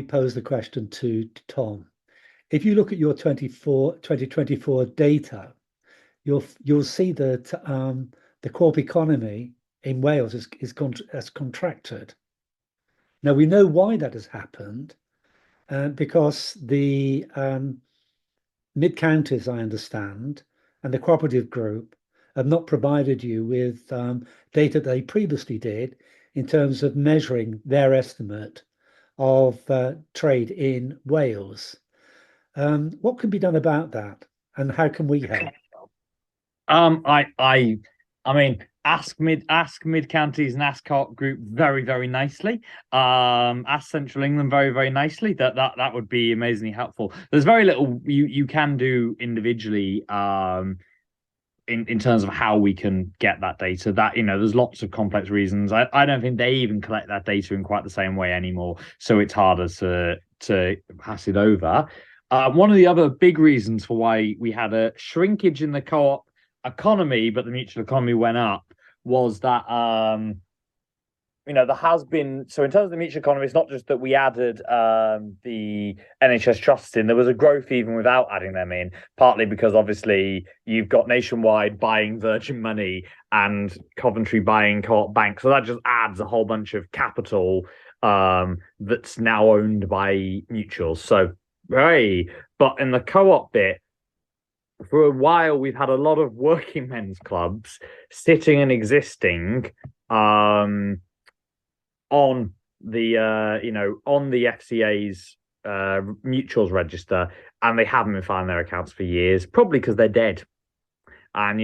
pose the question to Tom. If you look at your 2024 data, you'll see that the co-op economy in Wales has contracted. Now we know why that has happened, because the mid-counties, I understand, and the cooperative group have not provided you with data they previously did in terms of measuring their estimate of trade in Wales. What can be done about that, and how can we help? I mean, ask mid counties and ask co-op group very, very nicely. Ask Central England very, very nicely. That would be amazingly helpful. There's very little you can do individually. In terms of how we can get that data, that there's lots of complex reasons. I don't think they even collect that data in quite the same way anymore, so it's harder to pass it over. One of the other big reasons for why we had a shrinkage in the co-op economy, but the mutual economy went up, was that there has been, so in terms of the mutual economy, it's not just that we added the NHS trusts in. There was a growth even without adding them in, partly because obviously you've got Nationwide buying Virgin Money and Coventry buying Co-op Bank, so that just adds a whole bunch of capital that's now owned by mutuals. So hey, but in the co-op bit, for a while we've had a lot of working men's clubs sitting and existing on the on the FCA's mutuals register, and they haven't been filing their accounts for years, probably because they're dead. And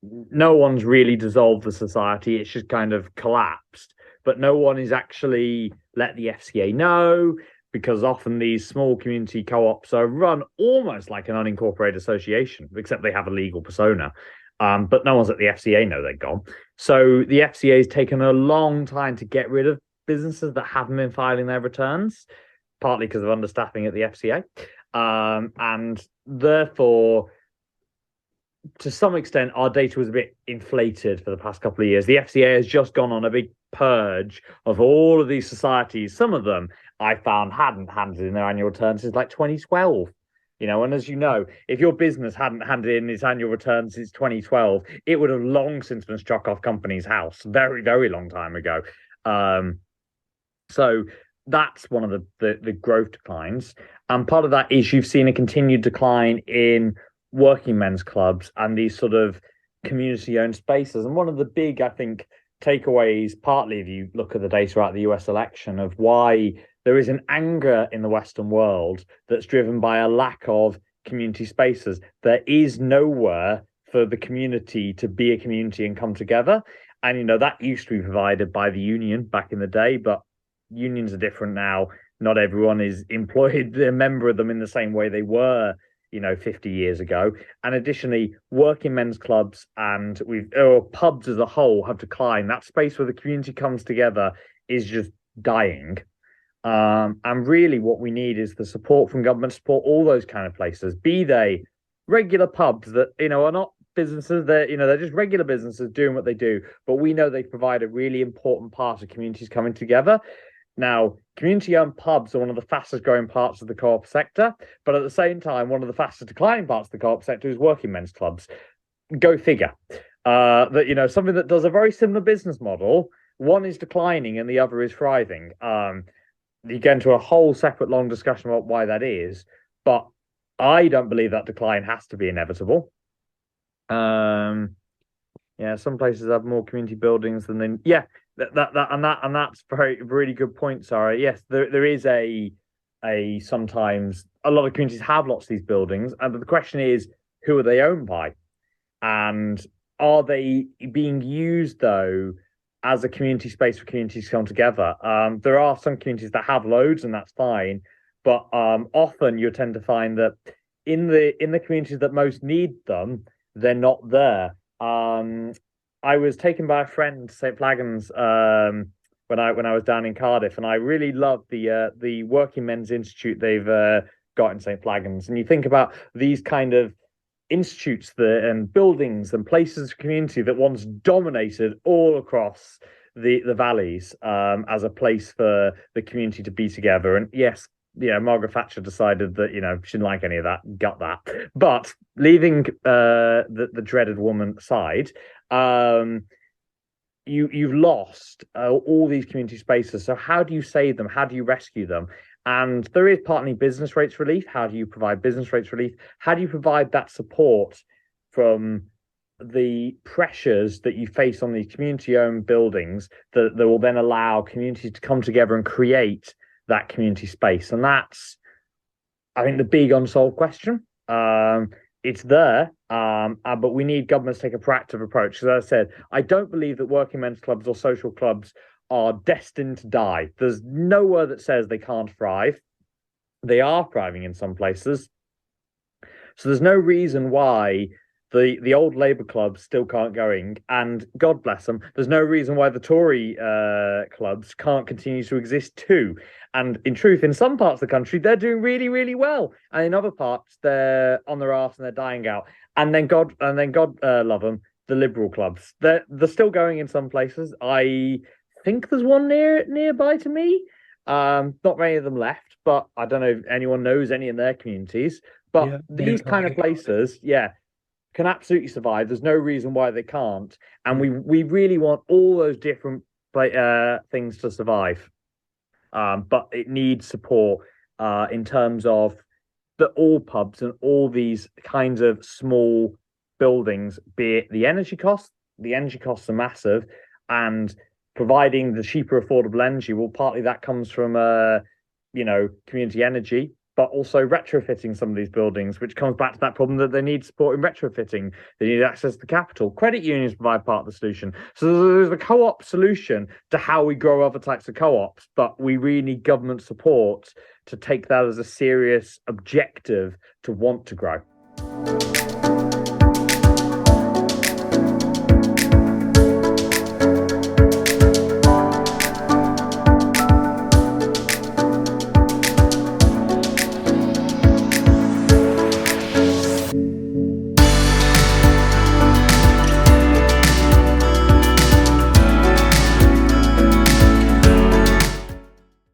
no one's really dissolved the society, it's just kind of collapsed, but no one is actually let the FCA know, because often these small community co-ops are run almost like an unincorporated association, except they have a legal persona. But no one's at the FCA know they're gone. So the FCA has taken a long time to get rid of businesses that haven't been filing their returns, partly because of understaffing at the FCA. And therefore, to some extent, our data was a bit inflated for the past couple of years. The FCA has just gone on a big purge of all of these societies. Some of them I found hadn't handed in their annual returns since like 2012. And as you know, if your business hadn't handed in its annual returns since 2012, it would have long since been struck off Companies House, very, very long time ago. So that's one of the growth declines. And part of that is you've seen a continued decline in working men's clubs and these sort of community-owned spaces. And one of the big, I think, takeaways, partly if you look at the data out of the US election, of why there is an anger in the Western world that's driven by a lack of community spaces. There is nowhere for the community to be a community and come together. And, that used to be provided by the union back in the day, but unions are different now. Not everyone is employed, a member of them in the same way they were 50 years ago. And additionally, working men's clubs and pubs as a whole have declined. That space where the community comes together is just dying. And really what we need is the support from government, support all those kind of places, be they regular pubs that, are not businesses, they're just regular businesses doing what they do. But we know they provide a really important part of communities coming together. Now, community-owned pubs are one of the fastest growing parts of the co-op sector, but at the same time, one of the fastest declining parts of the co-op sector is working men's clubs. Go figure. That, something that does a very similar business model, one is declining and the other is thriving. You get into a whole separate long discussion about why that is, but I don't believe that decline has to be inevitable. Some places have more community buildings than then. Yeah, that's very really good point, Sarah. Yes, there is a sometimes a lot of communities have lots of these buildings, and the question is, who are they owned by, and are they being used though as a community space for communities to come together? There are some communities that have loads, and that's fine, but often you tend to find that in the communities that most need them, they're not there. I was taken by a friend to St. Flagons when I was down in Cardiff, and I really loved the Working Men's Institute they've got in St. Flagons. And you think about these kind of institutes and buildings and places of community that once dominated all across the valleys as a place for the community to be together. And yes, Margaret Thatcher decided that she didn't like any of that, got that. But leaving the dreaded woman aside, you've lost all these community spaces. So how do you save them? How do you rescue them? And there is partly business rates relief. How do you provide business rates relief? How do you provide that support from the pressures that you face on these community-owned buildings that will then allow communities to come together and create that community space? And that's, I think, the big unsolved question. It's there, but we need governments to take a proactive approach. As I said, I don't believe that working men's clubs or social clubs are destined to die. There's nowhere that says they can't thrive. They are thriving in some places. So there's no reason why the old Labour clubs still can't going, and God bless them, there's no reason why the Tory clubs can't continue to exist too. And in truth, in some parts of the country, they're doing really, really well, and in other parts, they're on their arse and they're dying out. And then God love them, the Liberal clubs. They're still going in some places. I think there's one nearby to me. Not many of them left, but I don't know if anyone knows any in their communities. But these kind of places, can absolutely survive. There's no reason why they can't, and we really want all those different things to survive. But it needs support in terms of all pubs and all these kinds of small buildings. Be it the energy costs are massive, and providing the cheaper, affordable energy. Well, partly that comes from community energy, but also retrofitting some of these buildings, which comes back to that problem that they need support in retrofitting. They need access to capital. Credit unions provide part of the solution. So there's a co-op solution to how we grow other types of co-ops, but we really need government support to take that as a serious objective to want to grow.